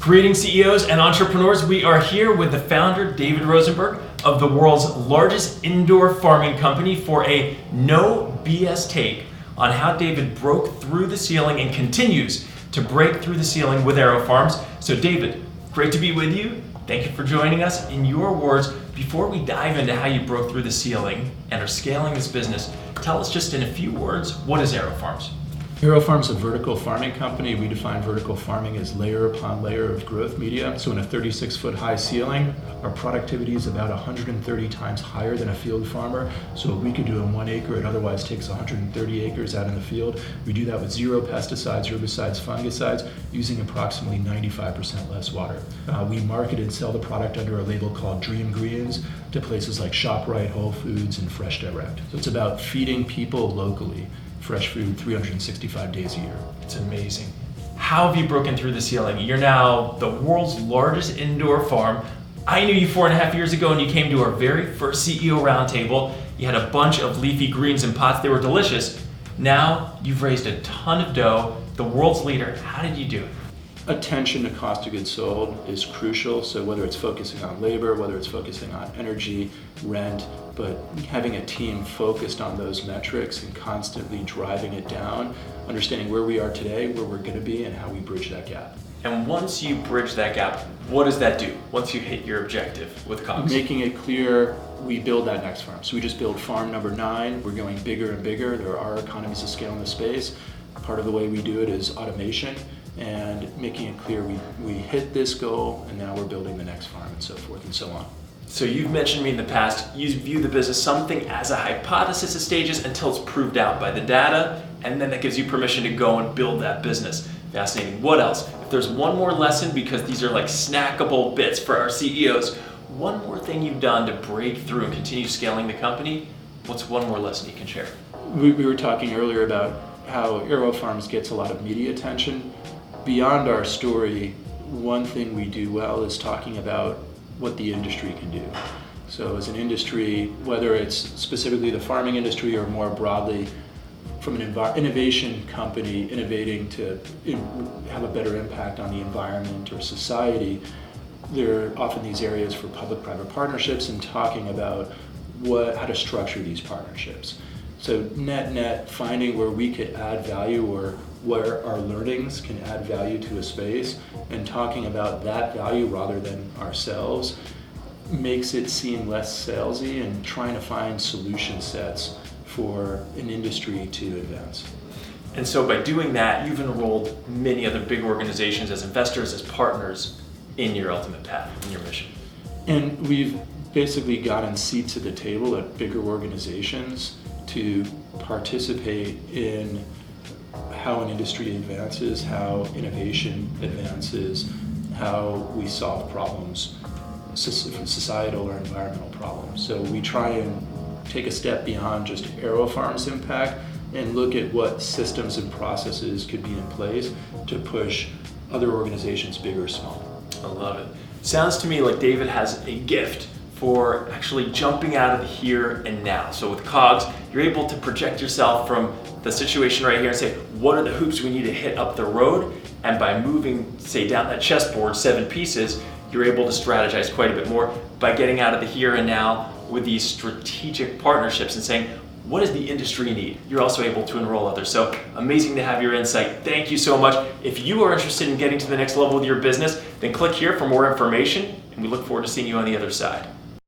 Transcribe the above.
Greetings, CEOs and entrepreneurs. We are here with the founder, David Rosenberg, of the world's largest indoor farming company for a no BS take on how David broke through the ceiling and continues to break through the ceiling with Aero Farms. So David, great to be with you. Thank you for joining us. In your words, before we dive into how you broke through the ceiling and are scaling this business, tell us just in a few words, what is Aero Farms? Aero Farms is a vertical farming company. We define vertical farming as layer upon layer of growth media. So in a 36-foot high ceiling, our productivity is about 130 times higher than a field farmer. So what we could do in 1 acre, it otherwise takes 130 acres out in the field. We do that with zero pesticides, herbicides, fungicides, using approximately 95% less water. We market and sell the product under a label called Dream Greens to places like ShopRite, Whole Foods, and Fresh Direct. So it's about feeding people locally fresh food 365 days a year. It's amazing. How have you broken through the ceiling? You're now the world's largest indoor farm. I knew you 4.5 years ago and you came to our very first CEO roundtable. You had a bunch of leafy greens in pots. They were delicious. Now you've raised a ton of dough, the world's leader. How did you do it? Attention to cost of goods sold is crucial. So whether it's focusing on labor, whether it's focusing on energy, rent, but having a team focused on those metrics and constantly driving it down, understanding where we are today, where we're going to be, and how we bridge that gap. And once you bridge that gap, what does that do once you hit your objective with COGS? Making it clear, we build that next farm. So we just built farm number 9. We're going bigger and bigger. There are economies of scale in the space. Part of the way we do it is automation and making it clear we hit this goal and now we're building the next farm and so forth and so on. So you've mentioned me in the past, you view the business something as a hypothesis at stages until it's proved out by the data, and then that gives you permission to go and build that business. Fascinating. What else? If there's one more lesson, because these are like snackable bits for our CEOs, one more thing you've done to break through and continue scaling the company, what's one more lesson you can share? We were talking earlier about how Aero Farms gets a lot of media attention. Beyond our story, one thing we do well is talking about what the industry can do. So as an industry, whether it's specifically the farming industry or more broadly, from an innovation company innovating to have a better impact on the environment or society, there are often these areas for public-private partnerships and talking about how to structure these partnerships. So net, finding where we could add value or where our learnings can add value to a space and talking about that value rather than ourselves makes it seem less salesy and trying to find solution sets for an industry to advance. And so by doing that, you've enrolled many other big organizations as investors, as partners in your ultimate path, in your mission. And we've basically gotten seats at the table at bigger organizations to participate in how an industry advances, how innovation advances, how we solve problems, societal or environmental problems. So we try and take a step beyond just Aero Farms' impact and look at what systems and processes could be in place to push other organizations, big or small. I love it. Sounds to me like David has a gift for actually jumping out of the here and now. So with COGS, you're able to project yourself from the situation right here and say, what are the hoops we need to hit up the road? And by moving, say, down that chessboard 7 pieces, you're able to strategize quite a bit more by getting out of the here and now with these strategic partnerships and saying, what does the industry need? You're also able to enroll others. So amazing to have your insight. Thank you so much. If you are interested in getting to the next level with your business, then click here for more information, and we look forward to seeing you on the other side.